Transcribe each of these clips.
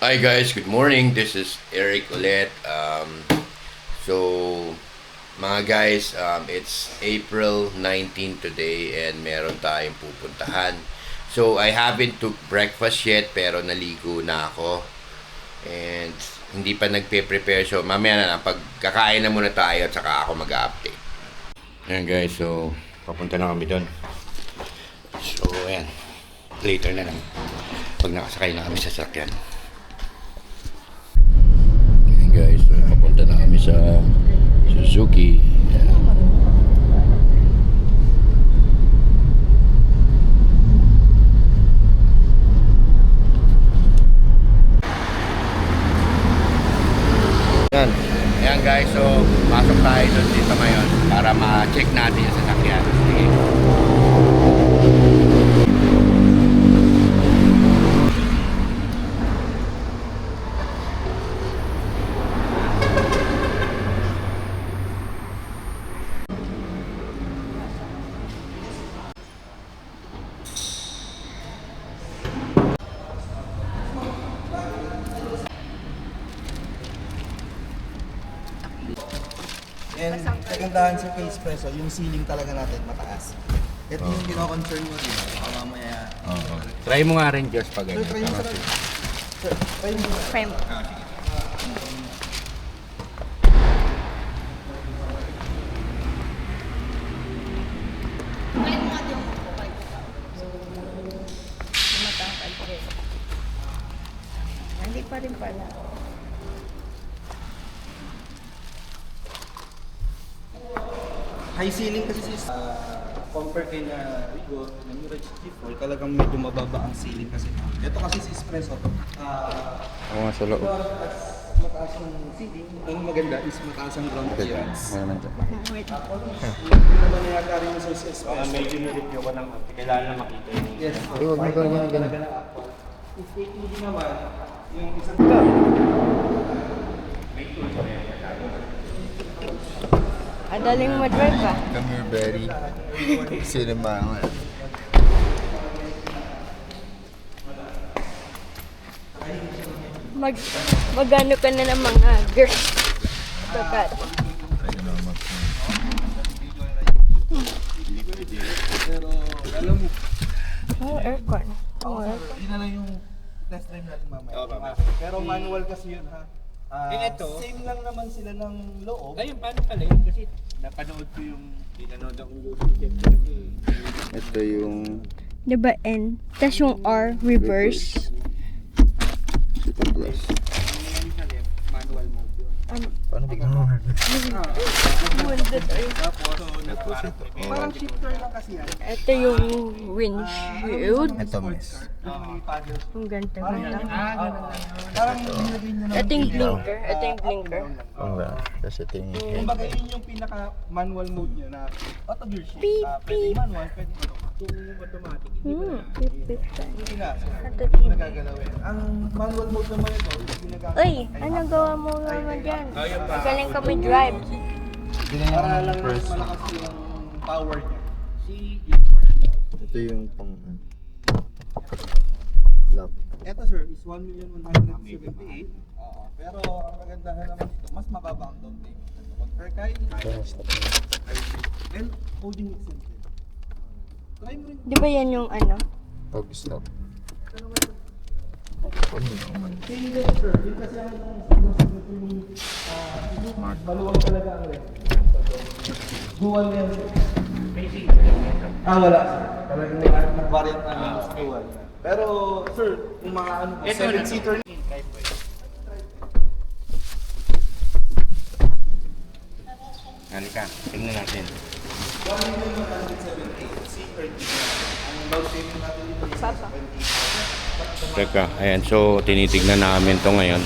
Hi guys, good morning. This is Eric ulit. So, mga guys, it's April 19 today and meron tayong pupuntahan. So, I haven't took breakfast yet pero naligo na ako. And hindi pa nagpe-prepare. So, mamaya na lang. Pagkakain na muna tayo at saka ako mag-update. Ayan guys, so papunta na kami doon. So, ayan. Later na lang. Pag nakasakay na kami sa sasakyan. Guys, so papunta na kami sa Suzuki. Yan. Ayan guys, so pasok tayo doon dito ngayon para ma-check natin yung sasakyan. Sige. And kagandahan sa Kay Espresso, yung ceiling talaga natin mataas. Ito yung kino-concern mo din. Baka mamaya... Try mo nga rin just pag ganyan. Try mo sa... Try mo. Frame. Kahit mga di mo po, kahit matangkad ko rin. Hindi pa rin pala. High ceiling kasi sis, compare kay na Rigo, na Mirage G4, talagang medyo mababa ang ceiling kasi. Ito kasi si Espresso, Oo nga sa loob. mas mataas ang ceiling. Ang maganda is mataas ang ground clearance. Wait. Hindi naman yata rin sa Espresso. Medyo nireview ko ng kailangan na makita yung Yes, Huwag mo ganyan, ganyan. If 880 naman, yung isang Adaling mag-drive ba? Come here, Betty. Cinema. Magano ka na ng mga girls. Bagat. pero alam mo, Oh, aircon. Oh, aircon. yun na lang yung test drive natin mamaya. Pero manual kasi yun ha. ito? Same lang naman sila ng loob. Ngayon, paano pala yun? Kasi napanood ko yung pinanood akong YouTube channel. Ito yung Diba N? Tapos yung R, reverse. Super Plus. Yung sa left, manual mode yun. Paano ba? Tapos, Parang shifter lang kasi yan. Ito yung windshield. Ito, miss. Yung paddle. Ang ganda ganda. Parang nilagay nyo na. Ito yung blinker. Ito yung blinker. Oo ba? Kasi ito yung Kumbaga yun yung pinaka manual mode nyo na auto gear shift. Beep, Pwede beep. manual, pwede auto. kung automatic, hindi ba na? Pip, pip, time. Hindi na. Ito Hindi TV. nagagalawin. Ang manual mode naman ito, yung ginagamit. Uy, ano gawa mo naman dyan? Magaling kami drive. Para lang mas malakas yung power niya. ito yung pang lock. Ito sir is 1,178,000. Pero ang kagandahan naman ito, mas mababa ang down payment. Ito, compare kay and holding exempted. Try mo rin. Di ba yan yung ano? Pag stop. Same sir, yun kasi ang maluwag talaga ang ref. Dual yan sir. Wala sir. Talagang nag-variant namin is dual. Pero sir, kung mga ano, 7-seater Halika, tingnan natin. 1,178,000 ang down payment natin dito is Papa. 20. Teka, ayan. So, tinitignan namin to ngayon.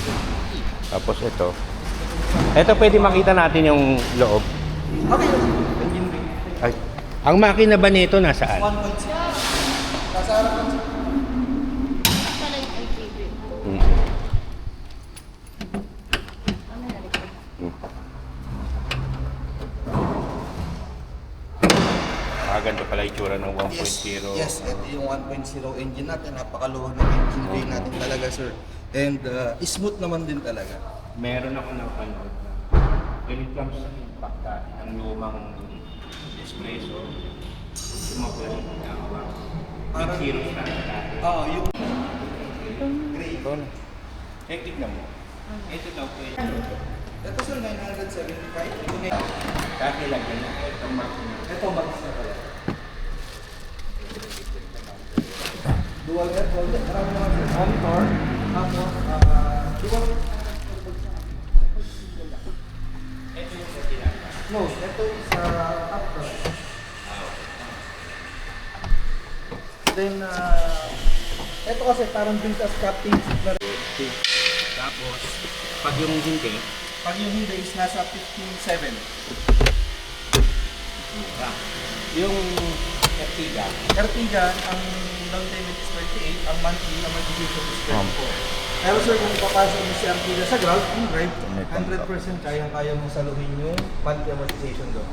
Tapos ito. Ito, pwede makita natin yung loob. Okay, engine ring. Ay, ang makina ba nito nasaan? 1.6. Nasa harapan sir. Mm. Ganito pala itsura ng 1.0. Yes, ito yung 1.0 engine natin. Napakaluwag ng engine bay natin talaga, sir. And smooth naman din talaga. Meron ako napanood na when it comes sa impact dati, ang lumang espresso, sumapos yung pagkakawa. Parang zero standard dati. Oo, yung gray. Tignan mo. Ito daw po yun. Ito sir, 975. Ito na Dati lang yun. Ito maximum. ito max na pala. Dual head, marami naman sir. Monitor, tapos dual Ito yung katilan. no, ito is after. Then, ito kasi parang built as captain seat na rin. Tapos, pag yung hindi, Pag yung hindi is nasa 57. yung Ertiga, Ertiga, ang down payment is 28, ang monthly na amortization is 24. Pero sir, kung papasok mo si Ertiga sa Gulf, right, 100% kayang-kaya mong saluhin yung monthly amortization doon.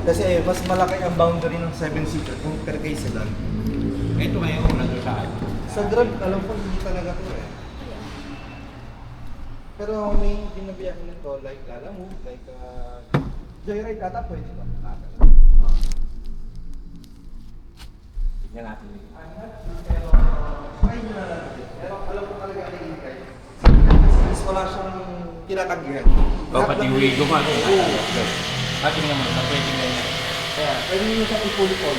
Kasi mas malaki ang boundary ng 7-seater kung per case sedan. ito ay una doon sa akin. Sa Grab, alam ko hindi talaga to eh. Pero may binabiyahin nito, like Lalamove, like Joyride ata, pwede ba? Tignan natin. Pero, try nyo na lang. Pero alam ko talaga ang naging kasi wala siyang tinatanggihan. O, pati Wigo man. Oo. Tingnan mo, sa pwede nga yan. Kaya, pwede nyo siyang ipuli-pol.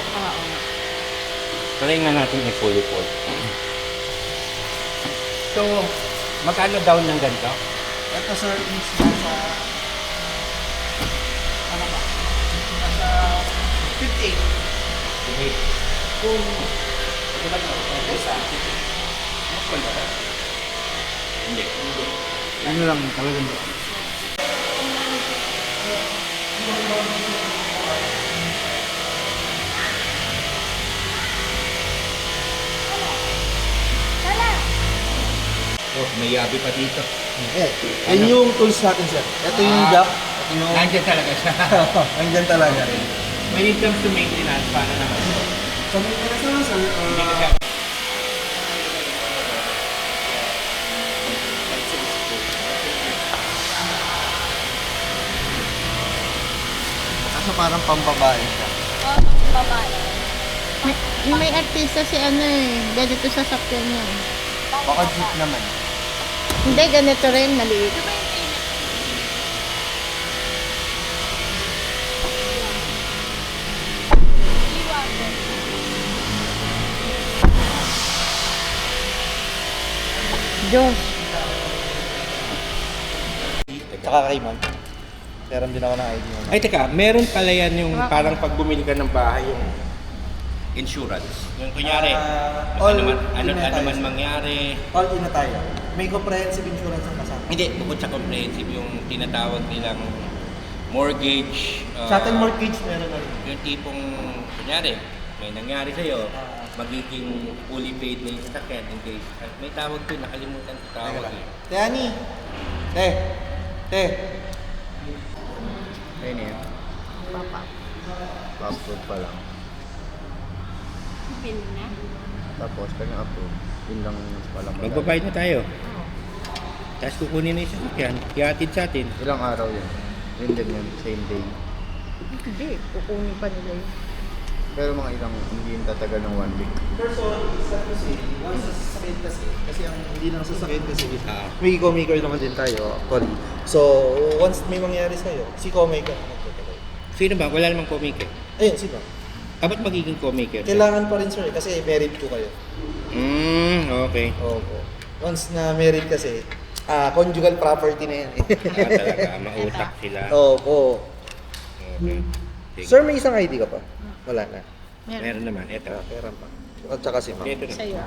Try nga natin i-fully-fold. So, magkano down ng ganito? Ito sir, is nasa... Ano ba? Nasa 58. Okay. Kung... Ito lang ako. Isa. Mas malaki. Hindi. Ano lang talagang Oh, may yabi pa dito. Yan yung tools natin sir. Ito yung jack. Ito yung... Nandiyan talaga siya. Andyan talaga. When it comes to maintenance, paano naman? So, may interest naman sir. Hindi kasi Kaso parang pambabae siya. Babae. May artista si ano eh, ganito sa sakyan niya. Baka jeep naman. Hindi, ganito rin, maliit. Diyos. Tsaka kay ma'am. Meron din ako ng ID mo. Ay, teka, meron pala yan yung parang pag bumili ka ng bahay, yung insurance. Yung kunyari, all ano in na tayo, man sir. mangyari. All in na tayo. May comprehensive insurance ang kasama. Hindi, bukod sa comprehensive, yung tinatawag nilang mortgage. Shuttle mortgage meron na rin. Yung tipong, kunyari, may nangyari sa'yo, magiging fully paid na yung sasakyan in case. May tawag to, nakalimutan sa tawag eh. Te, Ani. Te. Te. Ayun yan. Pa-upload pa lang. Pin na. Tapos, pag na-upload, yun lang palang Magbabayad na tayo. Tapos kukunin na yung sasakyan, ihatid sa atin. Ilang araw yun? Yun din yun, same day. Hindi, kukunin pa nila yun. Pero mga ilang, hindi yung tatagal ng 1 week. First of all, isa kasi, once sasakit kasi ang hindi lang sasakit kasi, Ah. may co-maker naman din tayo, actually. So, once may mangyari sa'yo, si co-maker ang magtutulay. Sino ba? Wala namang co-maker. Ayun, sino? Ba't magiging co-maker? Kailangan pa rin sir, kasi married po kayo. Okay. Opo. Once na married kasi, conjugal property na yan eh. Talaga, mautak sila. Opo. Okay. Sige. Sir, may isang ID ka pa? Wala na. Meron naman, eto. Pera pa. At saka si ma'am. Ito na. Sa'yo.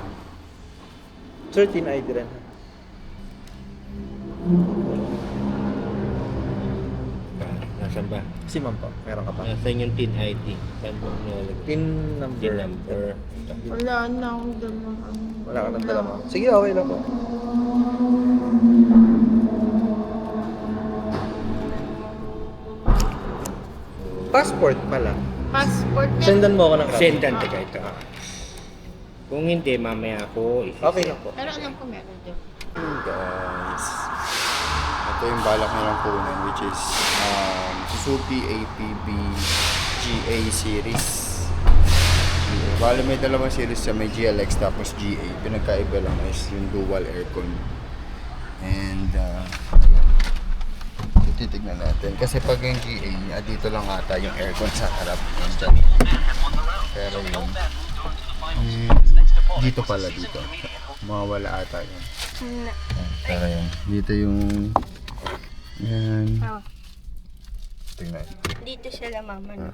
Sir, tin ID rin ha. Nasaan ba? Si ma'am pa, meron ka pa. Nasaan yung TIN ID? Saan mo nilalagay? Tin number. TIN number. Wala na akong dalawang ano. Wala ka nang dala mo. Sige, okay lang po. Passport pala. Passport na. Sendan mo ako ng copy. Sendan, teka ito. Kung hindi, mamaya ako Okay lang po. Pero alam ko meron dyan. Guys, ito yung balak nilang kunin, which is Suzuki APB GA series. Bale may dalawang series sa may GLX tapos GA. Pinagkaiba lang is yung dual aircon. And ayan. Titignan natin. Kasi pag yung GA, dito lang ata yung aircon sa harap. Nandyan. Pero yun, dito pala dito. Mawawala ata yun. Pero yun. Dito yung yan. Oh, Tingnan. dito sila mama. No?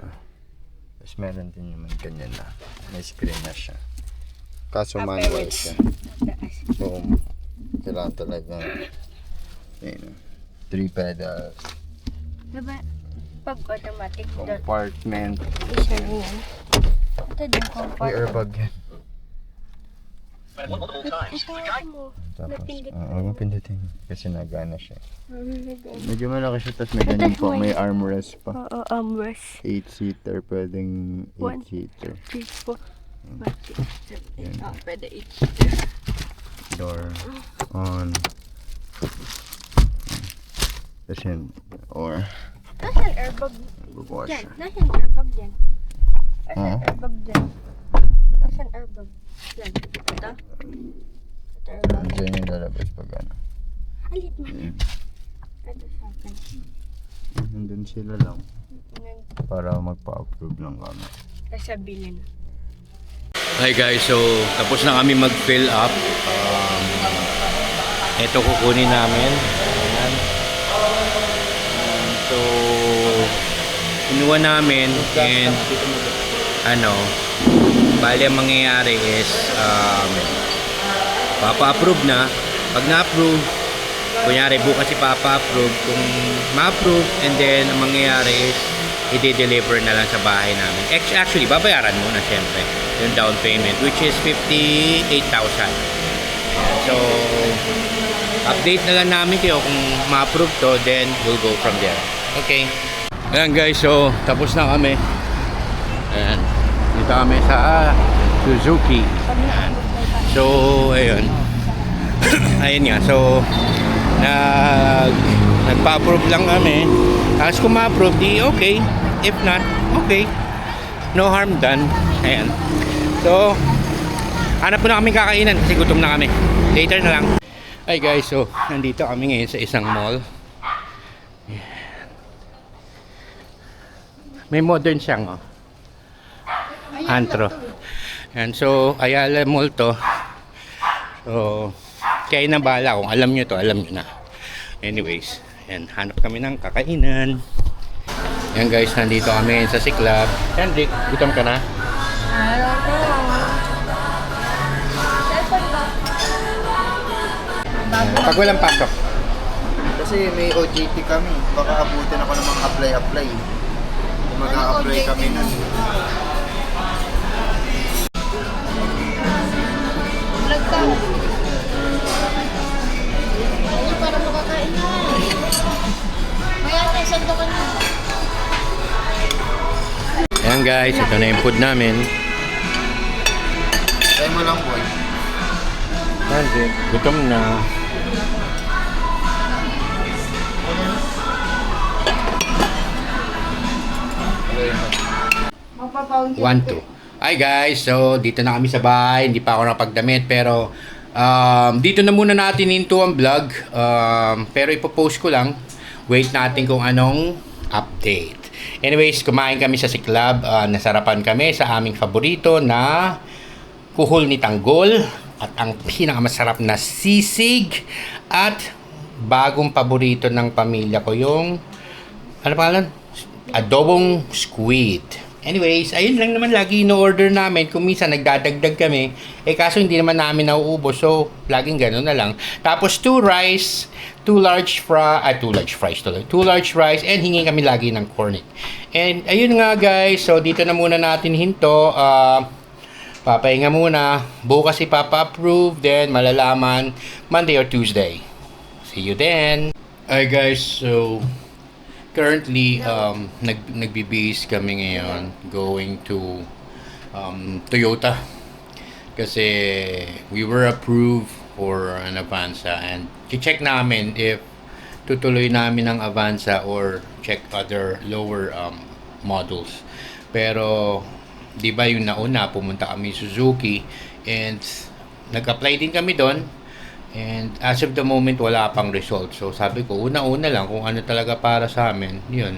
Tapos meron din yung ganyan na. May screen na siya. Kaso Ah, manual parents. siya. Taas. So, kailangan talaga. Ayun. 3 pedals. Diba? Pag automatic doon. Compartment. Isa na yan. Ito din May comfort. airbag yan. Ito mo. Tapos, Napindot. huwag mo pindutin. Kasi nagana siya. Oo, Medyo malaki siya. Tapos may ganyan po. May armrest pa. armrest. 8-seater. Pwedeng One. 8-seater. 3, 4, 5, 6, 7, 8. Pwede 8. Door. On. Tapos yun. Or, Nasaan airbag? washer. Diyan. Nasaan airbag dyan? Nasaan Ah? airbag dyan? Nasaan airbag? Dyan. Ito? Ito airbag. Diyan yung lalabas pag ano. Alit mo. Ito sa akin. Nandun sila lang. Nag- Para magpa-approve ng kami. Kasabilin. Hi guys, so tapos na kami mag-fill up. Ito kukunin namin. Ayan. So, kinuha namin and bali ang mangyayari is papa-approve na. Pag na-approve, kunyari bukas si papa-approve. Kung ma-approve, and then ang mangyayari is i-deliver na lang sa bahay namin. Actually, babayaran muna syempre yung down payment, which is 58,000. So, update na lang namin kayo kung ma-approve to, then we'll go from there. Okay. Ayan guys, so tapos na kami. Ayan. Dito kami sa Suzuki. Ayan. So, ayun. Ayun nga. So, nagpa-approve lang kami. Tapos kung ma-approve, di okay. If not, okay. No harm done. Ayan. So, hanap po na kami kakainan kasi gutom na kami. Later na lang. Hi guys, so nandito kami ngayon sa isang mall. May modern siyang antro. And so, Ayala Mall to. So, kaya na bala kung alam nyo to, alam nyo na. Anyways, yan, hanap kami ng kakainan. Yan guys, nandito kami sa Siklab. Hendrik, gutom ka na? Pag walang pasok. Kasi may OJT kami. Baka abutin ako ng mga apply. Kung mag-a-apply kami nun. Vlog ka. Ayun, para makakain na. May ate, sando ka na. Ayan guys, ito na yung food namin. Try mo lang boy. Hendrik, gutom na. Magpapawn 1, 2. Hi guys, so dito na kami sa bahay. Hindi pa ako napagdamit pero dito na muna natin into ang vlog. Pero ipopost ko lang. Wait natin kung anong update. Anyways, kumain kami sa Siklab. Nasarapan kami sa aming paborito na kuhol ni Tanggol at ang pinakamasarap na sisig at bagong paborito ng pamilya ko yung ano pangalan? Adobong squid. Anyways, ayun lang naman lagi in-order namin. Kung minsan nagdadagdag kami, kaso hindi naman namin nauubos. So, laging gano'n na lang. Tapos 2 rice, 2 large rice, and hingi kami lagi ng cornet. And ayun nga guys, so dito na muna natin hinto. Papahinga muna. Bukas si Papa approve, then malalaman Monday or Tuesday. See you then. Hi guys, so currently nagbibihis kami ngayon going to Toyota. Kasi we were approved for an Avanza and check namin if tutuloy namin ang Avanza or check other lower models. Pero di ba yung nauna pumunta kami Suzuki and nag-apply din kami doon and as of the moment wala pang result. So sabi ko una-una lang kung ano talaga para sa amin, yun,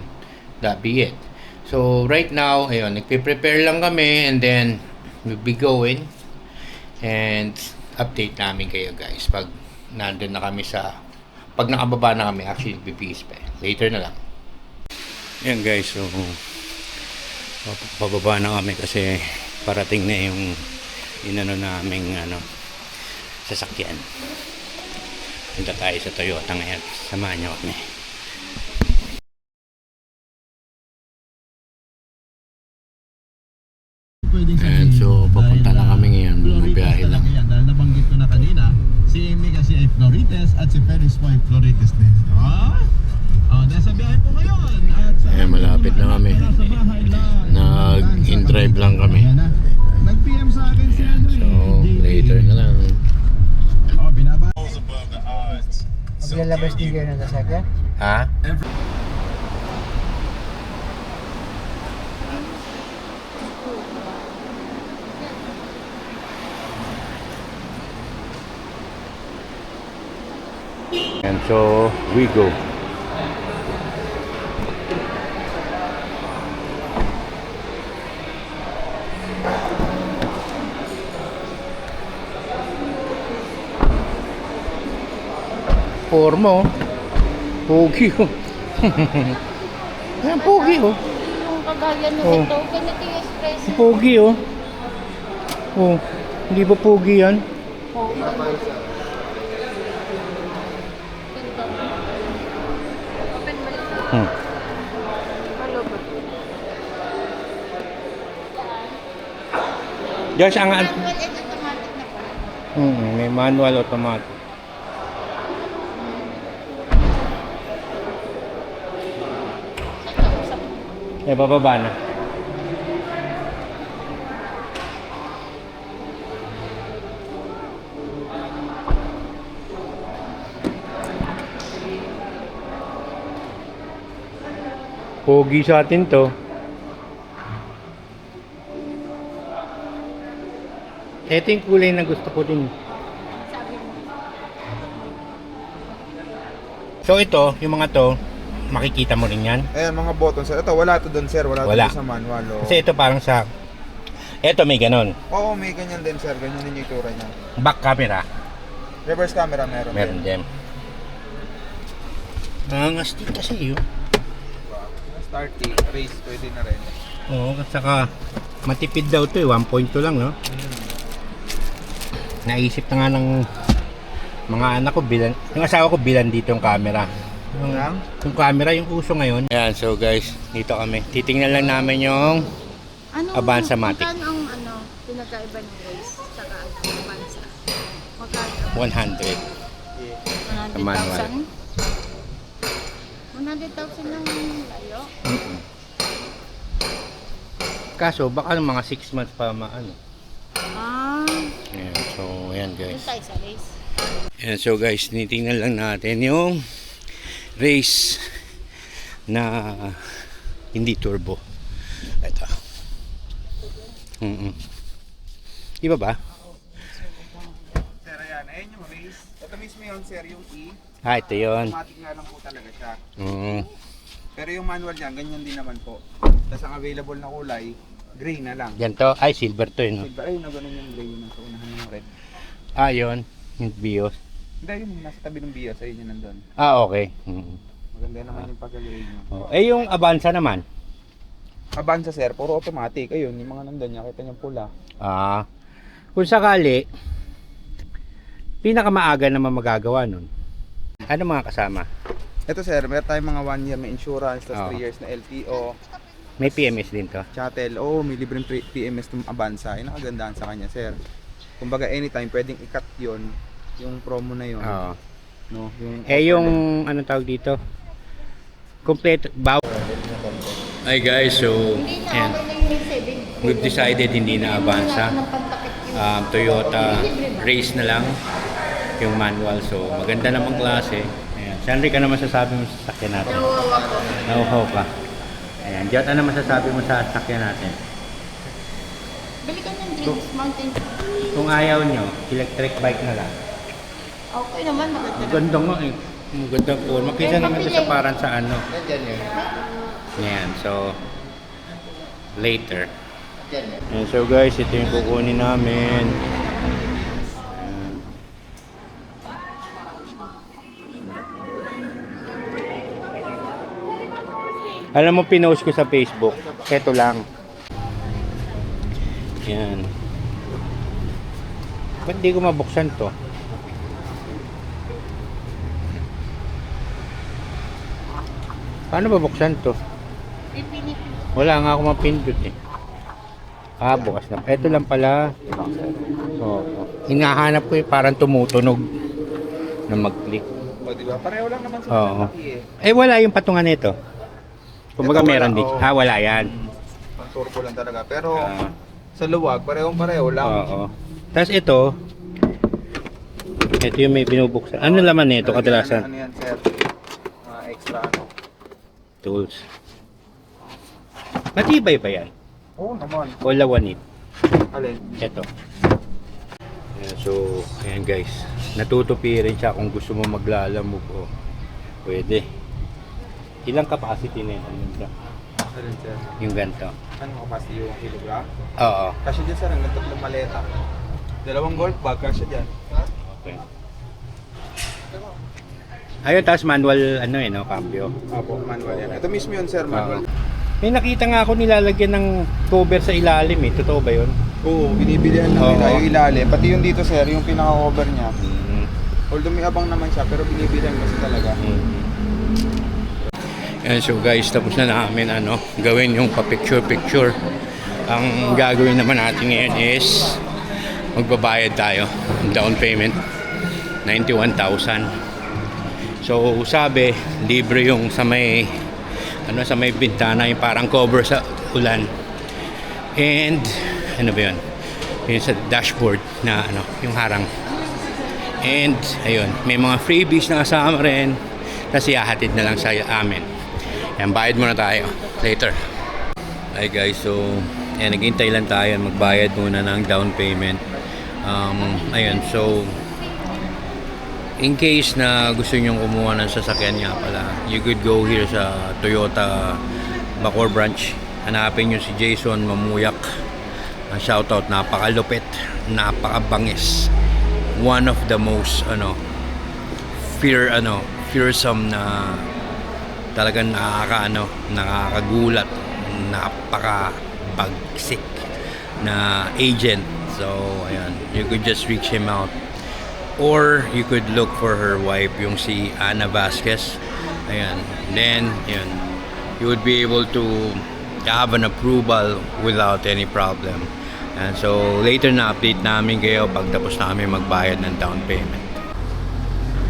that be it. So right now, ayun, nagpe-prepare lang kami and then we'll be going and update namin kayo guys pag nandun na kami pag nakababa na kami. Actually bibigis pa later na lang. Yan guys, so pababa na kami kasi parating na yung inano naming sasakyan. Punta tayo sa Toyota ngayon, samahan nyo kami. And so papunta na kami ngayon, biyahe lang. Dahil nabanggit ko na kanina, si Amy kasi ay Florites at si Ferris po ay Florites din. Dahil sa biyahe po ngayon. At sa Malapit na kami. Nag-in-drive lang kami. Nag-PM sa akin si ano So later na lang. Binaba. Maglalabas sticker ng sasakyan? Ha? And so we go. Formo. Pogi oh. Ayan, pogi oh. Yung kagaya ng Oh. ito, ganito yung espresso. Pogi oh. Oh, hindi ba pogi yan? Open mo lang. Hello ba? Josh, ang Manual and automatic na po. may manual automatic. Bababa na. Pogi sa atin to. Ito yung kulay na gusto ko din. So ito, yung mga to, makikita mo rin yan. Ayan, mga buttons. Ito, wala to doon, sir. Wala, Wala. to sa manual. Oh. Kasi ito parang sa... Ito may ganon. Oo, may ganyan din, sir. Ganyan din yung itura niya. Back camera. Reverse camera meron. Meron din. din. Ang astig kasi yun. Starty, race, pwede na rin. Oo, at saka matipid daw to eh. 1.2 lang, no? Naisip na nga ng mga anak ko, yung asawa ko bilan dito yung camera. Yung camera, yung uso ngayon. Ayan, so guys, dito kami. Titingnan lang namin yung Avanza Matic. Magkano ang pinagkaiba ng race saka Avanza? Magkano? 100. Manual. 100,000 ng layo? Kaso, baka ng mga 6 months pa maano. Ayan, so ayan Doon guys. tayo sa race. Ayan, so guys, tinitingnan lang natin yung race na hindi turbo. Ito. Iba ba? Sir, ayan. Ayan yung race. Ito mismo yun, sir, yung E. Ito yun. Automatic nga lang po talaga siya. Mm. Pero yung manual niya, ganyan din naman po. Tapos ang available na kulay, gray na lang. Yan to. Ay, silver to yun. No? Silver, ayun na ganun yung gray yung nasa unahan ng red. Yun. Yung BIOS. Hindi, yung nasa tabi ng BIOS, ayun yung nandun. Okay. Maganda naman yung pagka-gray niya. Yung Avanza naman. Avanza, sir, puro automatic. Ayun, yung mga nandun niya, kita niyo pula. Kung sakali, pinakamaaga naman magagawa nun. Ano mga kasama? Ito, sir, meron tayong mga 1 year may insurance, tapos Oo. 3 years na LTO, May PMS din to. chattel. Oo, may libreng PMS ng Avanza. Ay, nakagandahan sa kanya, sir. Kumbaga, anytime, pwedeng i-cut yun, yung promo na yun. Oo. No, yung Yung ano tawag dito? Complete Hi guys, so Hindi na ayan. okay na yung 7. We've decided hindi na Avanza. Ng pagtakip Toyota race na lang yung manual. So maganda namang klase. Ayan. Sandri, ka naman masasabi mo sa sasakyan natin? Nawawa ko. Nauhaw ka. Ayan. Diyan, ano masasabi mo sa sasakyan natin? Bili ka ng jeans, mountain. Kung ayaw nyo, electric bike na lang. Okay naman, maganda. Maganda nga eh. Magandang forma. Kaysa naman doon sa parang sa ano. Ayan. So, later. Ayan, so guys, ito yung kukunin namin. Ayan. Alam mo, pinost ko sa Facebook. Ito lang. Yan. Ba't di ko mabuksan to? Paano ba buksan to? Wala nga ako mapindot eh. Bukas na. Ito lang pala. Oo. Hinahanap ko eh, parang tumutunog na mag-click. O, di ba? Pareho lang naman sa Oo. malaki Eh, wala yung patungan nito. Kumbaga Ito wala, meron din. oo. Wala yan. Ang turbo lang talaga. Pero Ah. sa luwag, pareho lang. Oo. Tapos ito yung may binubuksan. Ano laman nito Ano kadalasan? yan, sir? Extra ano? Tools. Matibay ba yan? Oo naman. O lawanit? Alin? Ito. Ayan, so, ayan guys. Natutupi rin siya kung gusto mo maglalamog o pwede. Ilang capacity na yun? Alin, sir? Yung ganito. Anong capacity yung kilogram? Oo. Kasi dyan, sir, ang tatlong maleta. 2 golf bag, kasi dyan. Okay. Ayun, tapos manual ano eh, no? Cambio. Opo, manual yan. Ito mismo yun, sir, manual. May nakita nga ako nilalagyan ng cover sa ilalim eh. Totoo ba yun? Oo, binibilihan namin Oo. tayo ilalim. Pati yung dito, sir, yung pinaka-cover niya. Mm. Although may abang naman siya, pero binibilihan kasi talaga. And so guys, tapos na namin gawin yung pa-picture-picture. Ang gagawin naman natin ngayon is magbabayad tayo. Down payment, 91,000. So sabi, libre yung sa may sa may bintana, yung parang cover sa ulan. And ano ba yun? Yung sa dashboard na yung harang. And ayun, may mga freebies na kasama rin. Tapos ihahatid na lang sa amin. Yan, bayad muna tayo. Later. Hi guys, so naghintay lang tayo. Magbayad muna ng down payment. Ayun, so in case na gusto nyong kumuha ng sasakyan nga pala, you could go here sa Toyota Bacoor branch. Hanapin nyo si Jason Mamuyak. Shoutout, napakalupit, napakabangis. One of the most fearsome na talagang nakakagulat, napakapagsik na agent. So ayan, you could just reach him out. Or you could look for her wife, yung si Ana Vasquez. Ayan. Then, yun, you would be able to have an approval without any problem. And so, later na update namin kayo pag tapos namin magbayad ng down payment.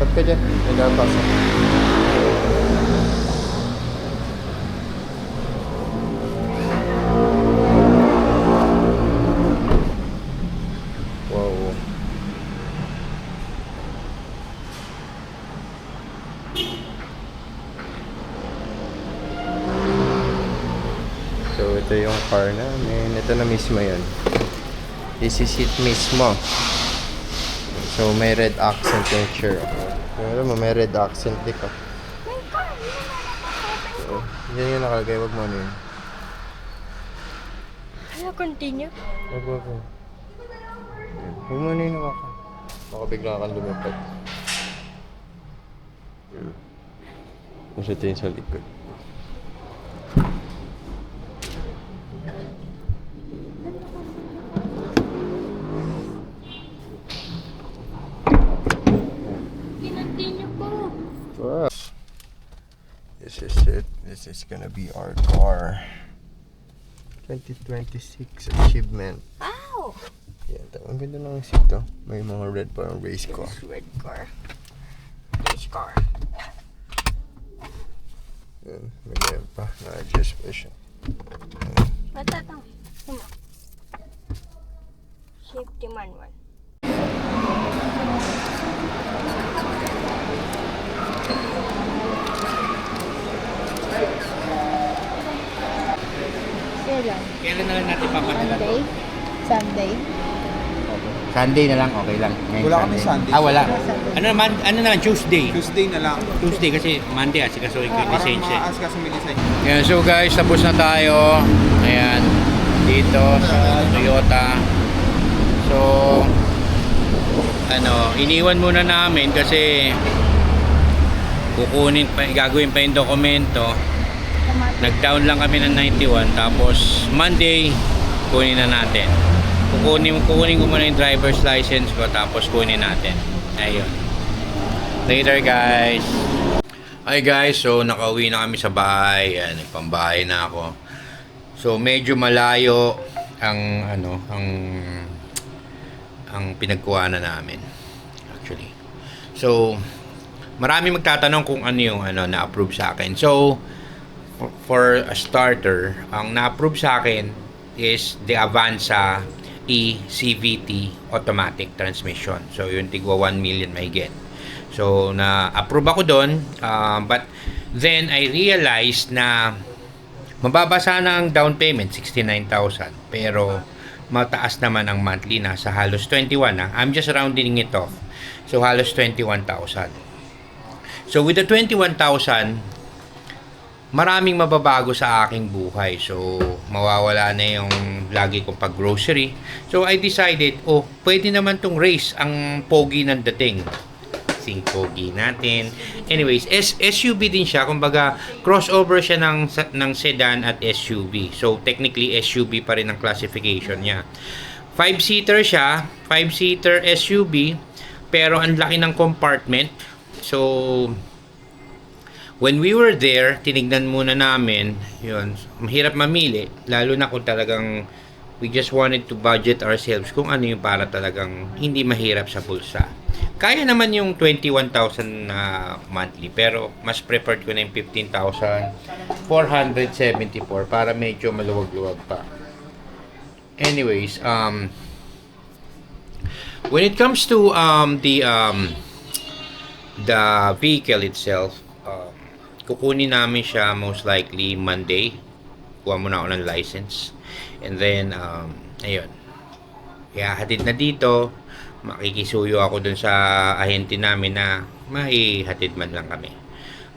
Ba't ka dyan? Nagpapasa. Wow. So, ito yung car namin. Ito na mismo yun. This is it mismo. So, may red accent yung chair. Pero mo, may red accent dito. So, yan yung nakalagay. Wag mo ano yun. Ano, continue? Wag. Huwag mo ano yun nakaka. Baka bigla kang lumipad. Mas ito yung sa likod. Continue po. Wow. This is it. This is gonna be our car. 2026 achievement. Wow! Yan, ang ganda ng seat to. May mga red parang race car. Red car. Race car. Yan, may ganyan pa. Na-adjust pa siya. Matatang. Safety manual. Kailan? Kailan na lang natin papadala? Monday? Sunday? Sunday na lang, okay lang. Ngayon, Wala kami Sunday. Ah, wala. Ano na lang, Tuesday. Tuesday na lang. Tuesday kasi Monday asikasuhin ko yung Para lisensya. maas ka sa may lisensya. Ayan, so guys, tapos na tayo. Ayan, dito sa Toyota. So, iniwan muna namin kasi gagawin pa yung dokumento. Nag-down lang kami ng 91, tapos Monday, kunin na natin. Kukunin ko muna yung driver's license ko, tapos kunin natin. Ayun. Later guys. Hi guys, so nakauwi na kami sa bahay. Ayan, nagpambahay na ako. So medyo malayo ang pinagkuhanan namin actually. So marami magtatanong kung ano yung na-approve sa akin. So for a starter, ang na-approve sa akin is the Avanza e-CVT automatic transmission. So yung tigwa 1 million may get. So na-approve ako doon, but then I realized na mababa sana ang down payment, 69,000, pero mataas naman ang monthly, nasa halos 21 na. I'm just rounding it off. So halos 21,000. So with the 21,000, maraming mababago sa aking buhay. So mawawala na yung lagi kong pag-grocery. So I decided, pwede naman tong race, ang pogi ng dating. Sing pogi natin. Anyways, SUV din siya. Kumbaga, crossover siya ng sedan at SUV. So technically, SUV pa rin ang classification niya. 5-seater siya. 5-seater SUV. Pero ang laki ng compartment. So when we were there, tinignan muna namin, yun, mahirap mamili, lalo na kung talagang we just wanted to budget ourselves kung ano yung para talagang hindi mahirap sa bulsa. Kaya naman yung 21,000 na monthly, pero mas preferred ko na yung 15,474 para medyo maluwag-luwag pa. Anyways, when it comes to the vehicle itself, kukunin namin siya most likely Monday. Kuha muna ako ng license. And then, ayun. Kaya hatid na dito. Makikisuyo ako dun sa ahente namin na maihatid man lang kami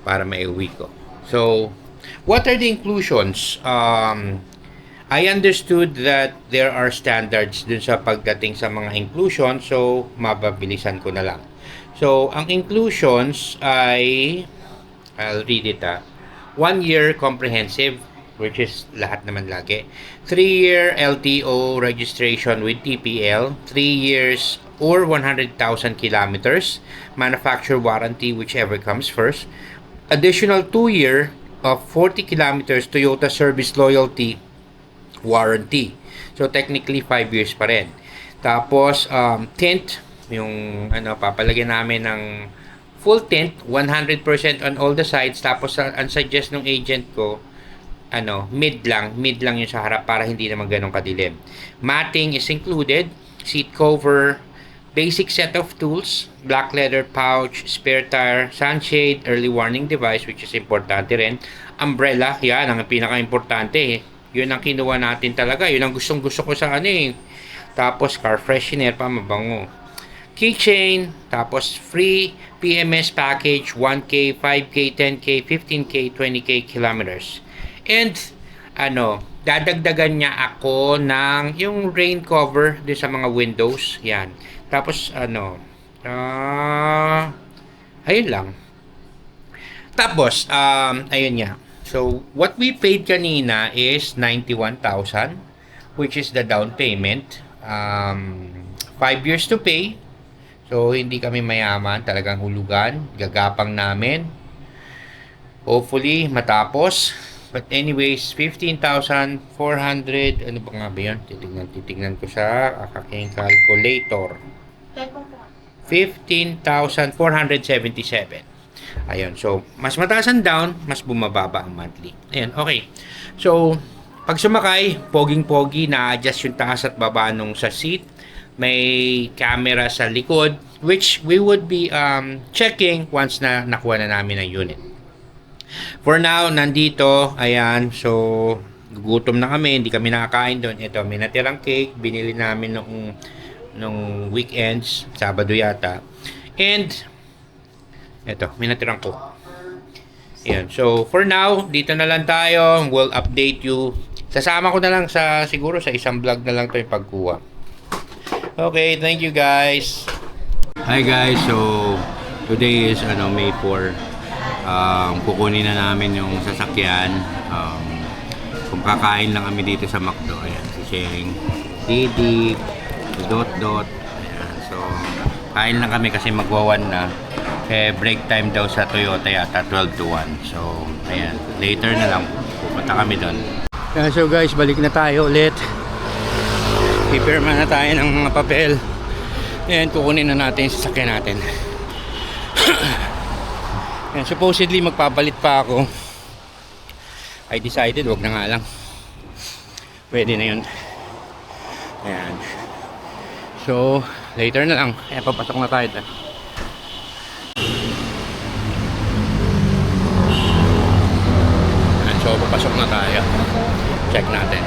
para maiuwi ko. So, what are the inclusions? I understood that there are standards dun sa pagdating sa mga inclusion. So, mapabilisan ko na lang. So, ang inclusions ay, I'll read it. 1 year comprehensive, which is lahat naman lagi. 3-year LTO registration with TPL. 3 years or 100,000 kilometers. Manufacturer warranty, whichever comes first. Additional 2-year of 40 kilometers Toyota service loyalty warranty. So technically 5 years pa rin. Tapos tint, yung papalagyan namin ng full tint, 100% on all the sides. Tapos ang suggest ng agent ko, mid lang yung sa harap para hindi naman ganun kadilim. Matting is included, seat cover, basic set of tools, black leather pouch, spare tire, sunshade, early warning device, which is importante rin. Umbrella, yan ang pinaka-importante. Yun ang kinuha natin talaga. Yun ang gustong-gusto ko sa Tapos car freshener pa, mabango. Keychain, tapos free PMS package, 1K, 5K, 10K, 15K, 20K kilometers. And, dadagdagan niya ako ng yung rain cover din sa mga windows. Yan. Tapos, ayun lang. Tapos, ayun niya. So, what we paid kanina is 91,000, which is the down payment. 5 years to pay. So, hindi kami mayaman, talagang hulugan, gagapang namin. Hopefully, matapos. But anyways, 15,400, ano ba nga ba yun? Titignan ko sa aking calculator. 15,477. Ayun, so, mas mataas ang down, mas bumababa ang monthly. Ayun, okay. So, pag sumakay, poging-pogi, na-adjust yung taas at baba nung sa seat. may camera sa likod, which we would be checking once na nakuha na namin ang unit. For now, nandito, ayan, so gutom na kami, hindi kami nakakain doon. Ito, may natirang cake, binili namin nung weekends, Sabado yata. And ito, may natirang coke. Ayan, so for now, dito na lang tayo. We'll update you. Sasama ko na lang siguro sa isang vlog na lang to yung pagkuha. Okay, thank you guys. Hi guys, so today is May 4. Kukunin na namin yung sasakyan. Kung kakain lang kami dito sa McDo. Ayan, si Sheng, Didi, si Dot. Ayan, so kain lang kami kasi magwawan na. Break time daw sa Toyota yata 12 to 1. So ayan, later na lang pupunta kami doon. So guys, balik na tayo ulit. Pipirma na tayo ng mga papel. Ayan, kukunin na natin yung sasakyan natin. Ayan, supposedly magpapalit pa ako. I decided wag na nga lang. Pwede na yun. Ayan. So later na lang. Ayan, papasok na tayo. Ayan, so papasok na tayo. Check natin.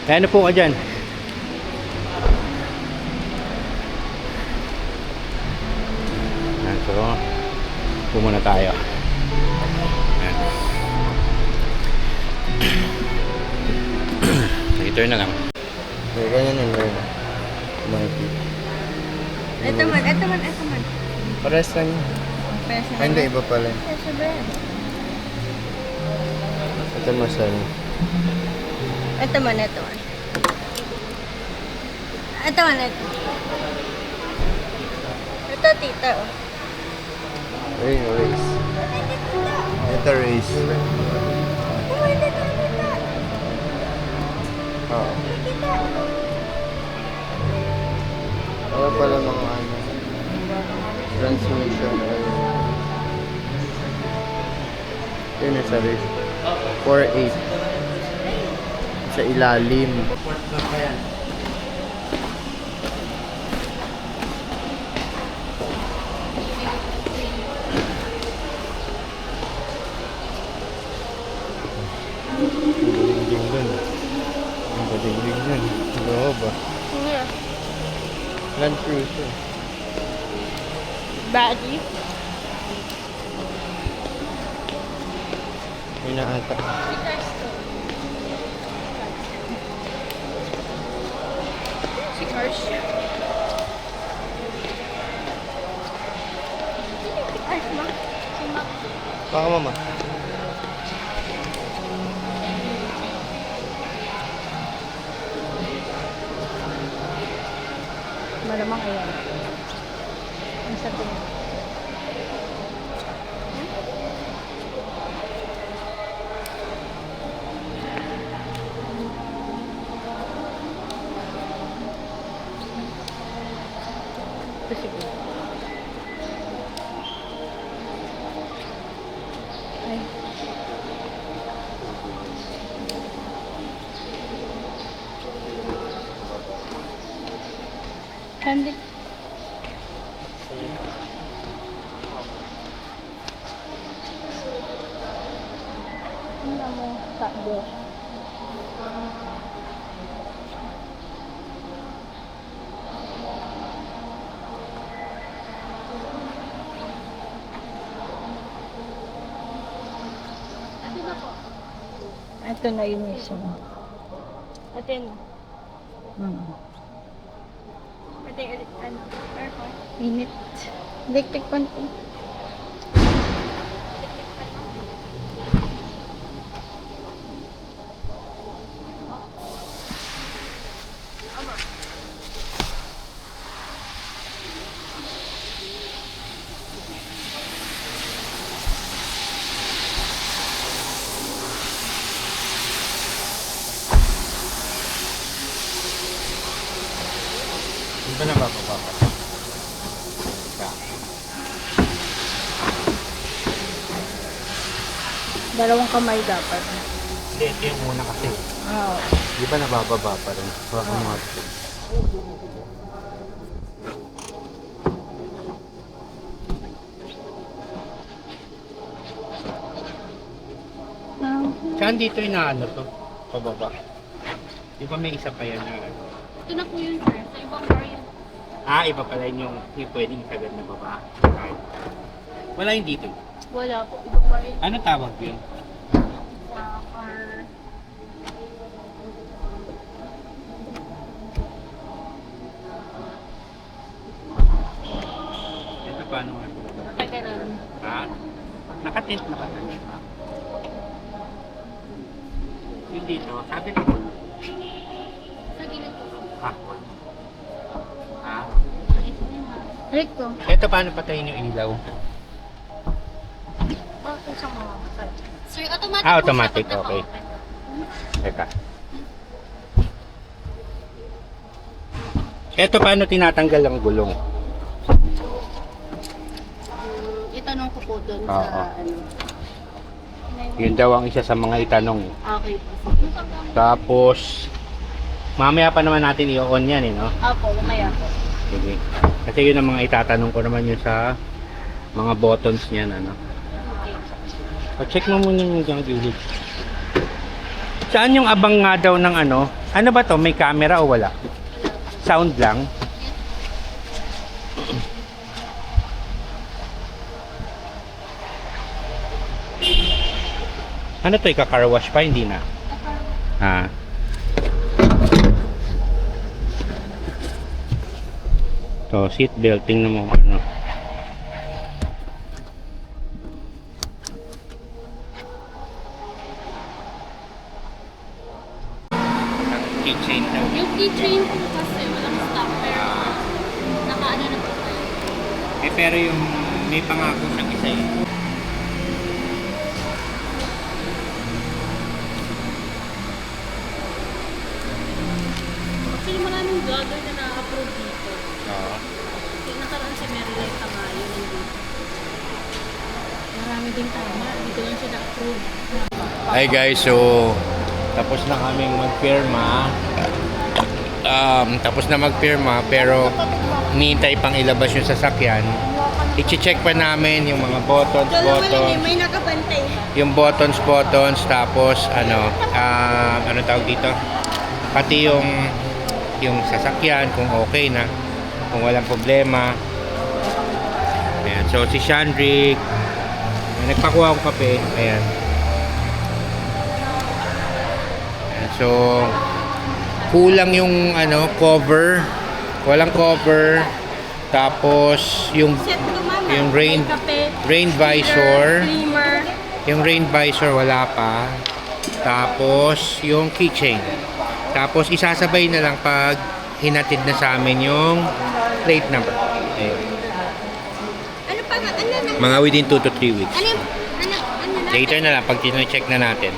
Kaya ano po ka dyan? Ayan, so pumuna tayo. Ayan. Later na lang. Okay, ganyan yung gawin. Ito man. Pares lang yun. Ay, hindi, iba pala. Ito masal. Ito man. Ito, tita. Ay, race. Ito race. Oo. Wala pala mga transmission. Yun yung sa race. 4.8. Sa ilalim. Ang galing dun. Loob ah. Land Cruiser. Body. May naata. Si Cars. Baka mama. Malamang ayan. Ang sabi niya. Ito siguro. Ay. Candy. Ano mo takbo? Ito na yung mismo. Ito yun. Ito yung aircon. Init. Electric pan po. Ito na ba papa? Dalawang kamay dapat. Hindi, ito yung una kasi. Oo. Di ba nabababa pa rin? So, ako mga ito. Saan dito yung ano to? Pababa. Di ba may isa pa yan na ano? Ito na po yun, sir. Sa ibang bar yun. Ah, iba pala yung pwedeng sagad na baba. Wala yung dito. Wala po. Ibang bar yun. Ano tawag yun? Sa car. Ito paano nga? Tagalan. Ha? Nakatent na ba? Yung dito, sabi ko. Sa gilid po. Ha? Ha? Recto. Ito paano patayin yung ilaw? Bakit sa mga matay? Sir, automatic Ah, po automatic, siya pag okay. naka-open. Teka. Ito paano tinatanggal ang gulong? Itanong ko po doon Oo. sa ano. Yun daw ang isa sa mga itanong. Okay po. Tapos, mamaya pa naman natin i-on yan eh, no? Opo, mamaya po. Sige. Kasi yun ang mga itatanong ko naman yun sa mga buttons niyan, ano? Check mo muna yung diyang gilid. Saan yung abang nga daw ng ano? Ano ba to? May camera o wala? Sound lang? Ano to? Ika-car wash pa? Hindi na. Ah. So, seat belt. Tingnan mo kung ano. Keychain daw. Yung keychain po kasi walang stop pero nakaano na po tayo. Eh, pero yung may pangako siyang isa eh. Actually maraming vlogger na na-approve dito. Oo. Kasi nakaraan si Marilyn Tamayo nandito. Marami din tama. Dito lang siya na-approve. Hi guys, so tapos na kaming magpirma. Tapos na magpirma pero hinihintay pang ilabas yung sasakyan. I-check pa namin yung mga buttons. May nakabantay. Yung buttons, tapos ano tawag dito? Pati yung sasakyan kung okay na, kung walang problema. Ayan, so si Shandrick, nagpakuha akong kape. Ayan. Ayan, so kulang yung ano, cover. Walang cover. Tapos yung rain visor. Yung rain visor wala pa. Tapos yung keychain. Tapos isasabay na lang pag hinatid na sa amin yung plate number. Ayun. Ano pa nga? Ano na? Mga within 2 to 3 weeks. Ano na? Later na lang pag tino-check na natin.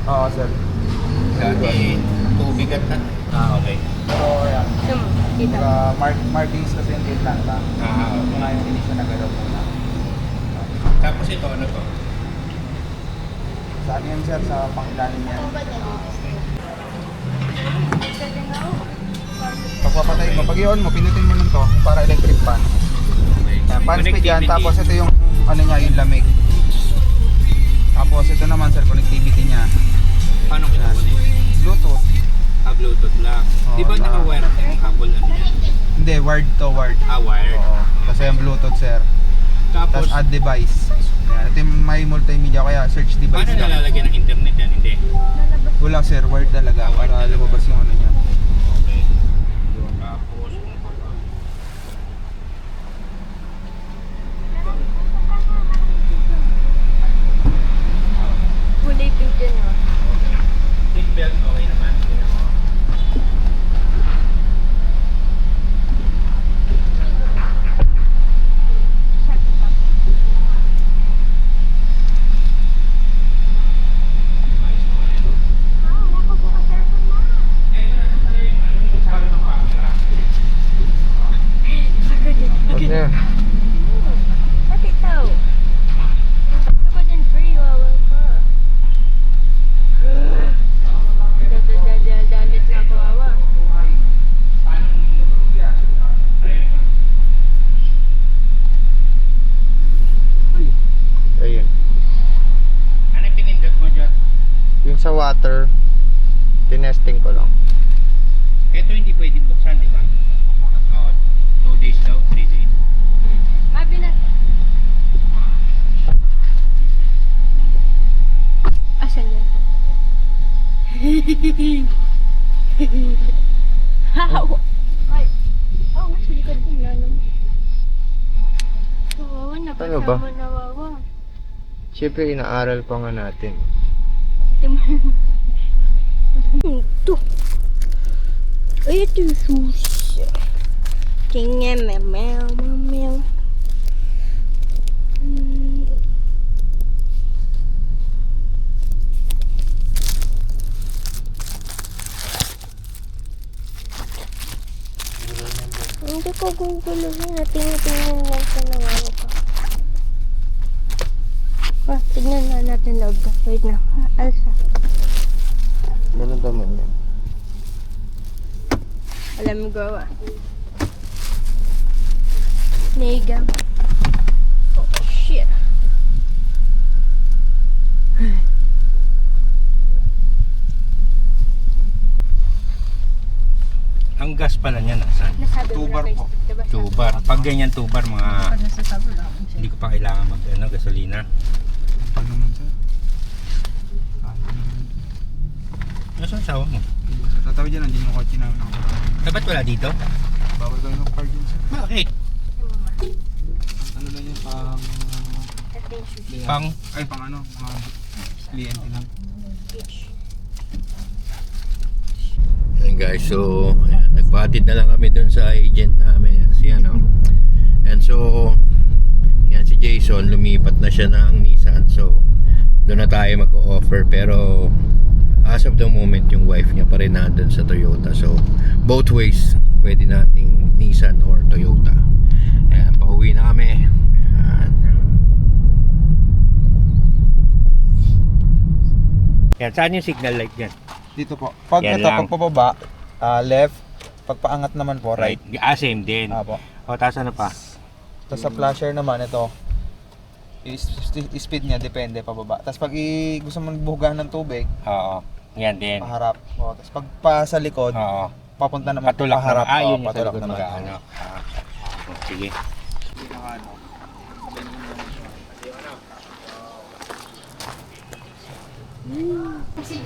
Oo, sir. Dati tubig at okay. Pero yan. Kita. Markings kasi yung Atlanta. Okay. Ngayon hindi siya nagalaw muna. Tapos ito, ano to? Saan yan, sir? Sa pangilalim yan. Pagpapatay mo, pag i-on mo, pinutin mo lang to para electric fan. Yan, fan speed yan, tapos ito yung ano niya, yung lamig. Tapos ito naman, sir, connectivity niya. Paano kinakunin? Bluetooth. Bluetooth lang. Oo, Di ba na- naka-wire yung cable ano yan? Hindi, wired to wired. Wired. Oo. Kasi yung Bluetooth, sir. Tapos, Tapos add device. Yan, ito yung may multimedia, kaya search device paano lang. nalalagyan ng internet yan? Hindi. Wala, sir, wired talaga Wired para talaga. lumabas yung ano niya. Okay. Tapos, sa water, tinesting ko lang. Ito hindi pwede buksan, di ba? Oo. 2 days daw, 3 days. Mabila. Asan yan? Hahaw. Ay. Oo, nasa likod din yan. Oo, Ano ba? napasama na wawa. Siyempre, inaaral pa nga natin. Ito. Ay, ito yung sus. Tingnan, meow, meow. Hindi ko guguluhin. Tingnan lang sa nawawa ka. Tignan na natin loob ka. Wait na. Alsa. Ganun naman yan. Alam mo gawa. Nigam. Oh, shit. Ang gas pala niya nasaan? Nasabi mo Tubar na po. Facebook, diba? Tubar. Pag ganyan tubar, mga hindi ko pa kailangan mag gasolina. Paano naman sir? Nasaan sawa mo? Tatawid dyan, nandiyan yung kotse namin nakaparada. Dapat wala dito? Bawal kayo ng park yun sir. Bakit? Ano lang yun, pang... Pang Ay, pang ano, mga kliyente lang. Ayan guys, so ayan, nagpatid na lang kami dun sa agent namin, si ano. And so, yan si Jason, lumipat na siya ng Nissan. So, doon na tayo mag-offer. Pero, as of the moment, yung wife niya pa rin nandun sa Toyota. So, both ways, pwede nating Nissan or Toyota. Ayan, pauwi na kami. Ayan. yan, saan yung signal light dyan? Dito po. Pag Yan ito, lang. pag pababa, left. Pag paangat naman po, right. Same din. Apo. O, tapos ano pa? Tapos sa flasher naman, ito. Speed niya, depende pababa. Tapos pag gusto mo magbuhugahan ng tubig, Oo. Yan din. paharap. O, tapos pag pa sa likod, Oo. papunta naman Patulak paharap. naman. O, Yun yung sa patulak likod naman. mag-ano. Sige.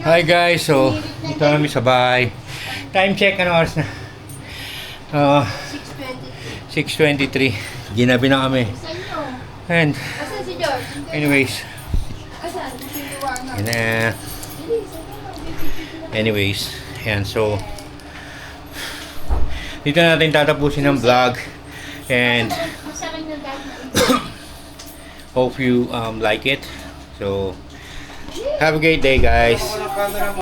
Hi guys, so dito kami sa bahay. Time check, ano oras na? 6:23. Ginabi na kami. And Asan si George? anyways, Asan? Si Luwana. yun na. Anyways, yan, so dito natin tatapusin ang vlog. And Sa akin ng dad. hope you like it. So have a great day guys.